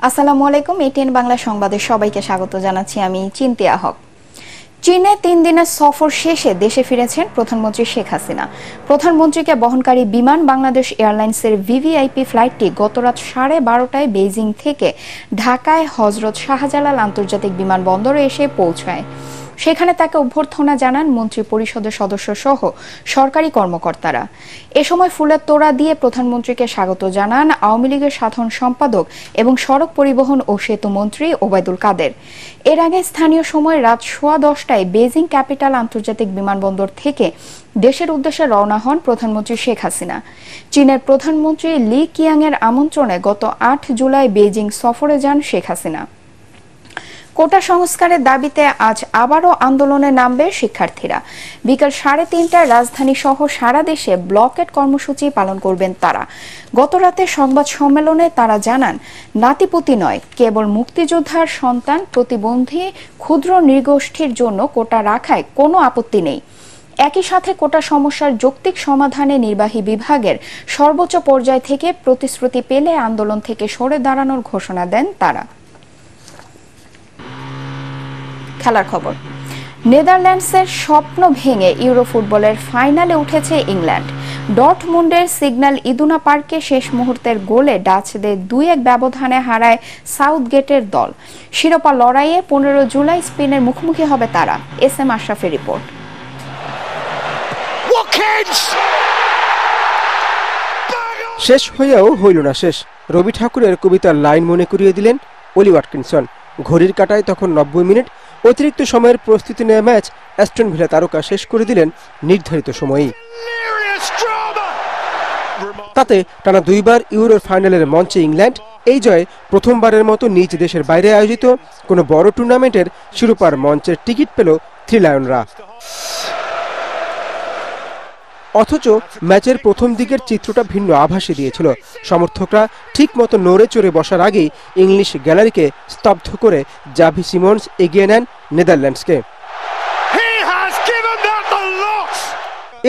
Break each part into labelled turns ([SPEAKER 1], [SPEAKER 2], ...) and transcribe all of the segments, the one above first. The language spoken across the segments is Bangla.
[SPEAKER 1] আসসালামু আলাইকুম। এটিএন বাংলা সংবাদে সবাইকে স্বাগত জানাচ্ছি। আমি চিন্তিয়া হক। চীনে 3 দিনের সফর শেষে দেশে ফিরেছেন প্রধানমন্ত্রী শেখ হাসিনা। প্রধানমন্ত্রীকে বহনকারী বিমান বাংলাদেশ এয়ারলাইন্সের ভিভিআইপি ফ্লাইটটি গতরাত 12:30টায় বেইজিং থেকে ঢাকায় হজরত শাহজালাল আন্তর্জাতিক বিমানবন্দরে এসে পৌঁছায়। সেখানে তাকে অভ্যর্থনা জানান মন্ত্রী পরিষদের সদস্য সহ সরকারি কর্মকর্তারা। এ সময় ফুলের তোড়া দিয়ে প্রধানমন্ত্রীকে স্বাগত জানান আওয়ামী লীগের সাধারণ সম্পাদক এবং সড়ক পরিবহন ও সেতু মন্ত্রী ওবায়দুল কাদের। এর আগে স্থানীয় সময় রাত 10:15টায় বেইজিং ক্যাপিটাল আন্তর্জাতিক বিমানবন্দর থেকে দেশের উদ্দেশ্যে রওনা হন প্রধানমন্ত্রী শেখ হাসিনা। চীনের প্রধানমন্ত্রী লি কিয়াংয়ের আমন্ত্রণে গত 8 জুলাই বেইজিং সফরে যান শেখ হাসিনা। কোটা সংস্কারের দাবিতে আজ আবারও আন্দোলনে নামবে শিক্ষার্থীরা। বিকেল 3:30টায় রাজধানী সহ সারা দেশে ব্লকেট কর্মসূচি পালন করবেন তারা। গতরাতে সংবাদ সম্মেলনে তারা জানান, নাতিপুতি নয়, কেবল মুক্তিযোদ্ধার সন্তান প্রতিবন্ধী ক্ষুদ্র নৃগোষ্ঠীর জন্য কোটা রাখায় কোনো আপত্তি নেই। একই সাথে কোটা সমস্যার যৌক্তিক সমাধানে নির্বাহী বিভাগের সর্বোচ্চ পর্যায় থেকে প্রতিশ্রুতি পেলে আন্দোলন থেকে সরে দাঁড়ানোর ঘোষণা দেন তারা। খেলার খবর। নেদারল্যান্ডসের স্বপ্ন ভেঙে ইউরো ফুটবলের ফাইনালে উঠেছে ইংল্যান্ড। ডর্টমুন্ডের সিগন্যাল ইদুনা পার্কে শেষ মুহূর্তের গোলে ডাচদের 2-1 ব্যবধানে হারায় সাউথগেটের দল। শিরোপা লড়াইয়ে 15 জুলাই স্পেনের মুখোমুখি হবে তারা। এস এম আশরাফের রিপোর্ট।
[SPEAKER 2] শেষ হয়েও হইল না শেষ। রবি ঠাকুরের কবিতার লাইন মনে করিয়ে দিলেন অলি ওয়াটকিনসন। ঘড়ির কাঁটায় তখন 90 মিনিট। অতিরিক্ত সময়ের প্রস্তুতি নেওয়া ম্যাচ অ্যাস্টন ভিলা তারকা শেষ করে দিলেন নির্ধারিত সময়েই। তাতে টানা 2 বার ইউরোর ফাইনালের মঞ্চে ইংল্যান্ড। এই জয় প্রথমবারের মতো নিজ দেশের বাইরে আয়োজিত কোনো বড় টুর্নামেন্টের শিরোপার মঞ্চের টিকিট পেল থ্রি লায়নরা। অথচ ম্যাচের প্রথম দিকের চিত্রটা ভিন্ন আভাসই দিয়েছিল। সমর্থকরা ঠিক মতো নড়ে চড়ে বসার আগেই ইংলিশ গ্যালারিকে স্তব্ধ করে জাভি সিমন্স এগিয়ে নেন নেদারল্যান্ডসকে।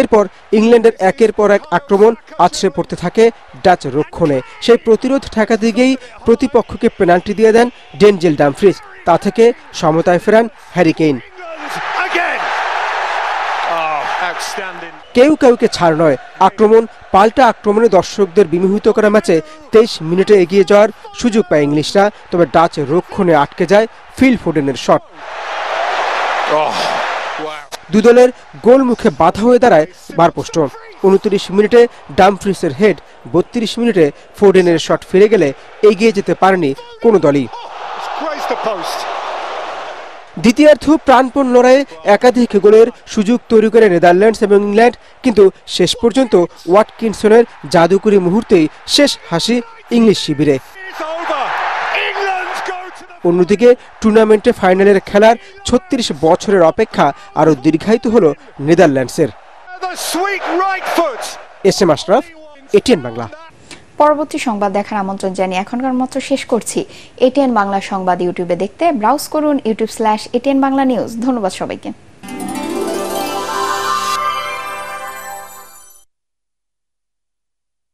[SPEAKER 2] এরপর ইংল্যান্ডের একের পর এক আক্রমণ আছড়ে পড়তে থাকে ডাচ রক্ষণে। সেই প্রতিরোধ ঠেকাতে গিয়েই প্রতিপক্ষকে পেনাল্টি দিয়ে দেন ডেনজেল ডামফ্রিজ। তা থেকে সমতায় ফেরান হ্যারি কেইন। কেউ কাউকে ছাড় নয়, আক্রমণ পাল্টা আক্রমণে দর্শকদের বিমোহিত করা ম্যাচে 23 মিনিটে এগিয়ে যাওয়ার সুযোগ পায় ইংলিশরা। তবে ডাচ রক্ষণে আটকে যায় ফিল ফোডেনের শট। দুই দলের গোল মুখে বাধা হয়ে দাঁড়ায় বারপোস্ট। 29 মিনিটে ডামফ্রিসের হেড, 32 মিনিটে ফোডেনের শট ফিরে গেলে এগিয়ে যেতে পারেনি কোনো দলই। দ্বিতীয়ার্ধ প্রাণপণ লড়াইয়ে একাধিক গোলের সুযোগ তৈরি করে নেদারল্যান্ডস এবং ইংল্যান্ড, কিন্তু শেষ পর্যন্ত ওয়াটকিনসনের জাদুকরী মুহূর্তেই শেষ হাসি ইংলিশ শিবিরে। অন্যদিকে টুর্নামেন্টে ফাইনালের খেলার 36 বছরের অপেক্ষা আরও দীর্ঘায়িত হল নেদারল্যান্ডসের। S M Ashraf, ATN Bangla.
[SPEAKER 1] পরবর্তী সংবাদ দেখার আমন্ত্রণ জানিয়ে এখনকার মতো শেষ করছি। এটিএন বাংলা সংবাদ ইউটিউবে দেখতে ব্রাউজ করুন youtube/ATN Bangla News। ধন্যবাদ সবাইকে।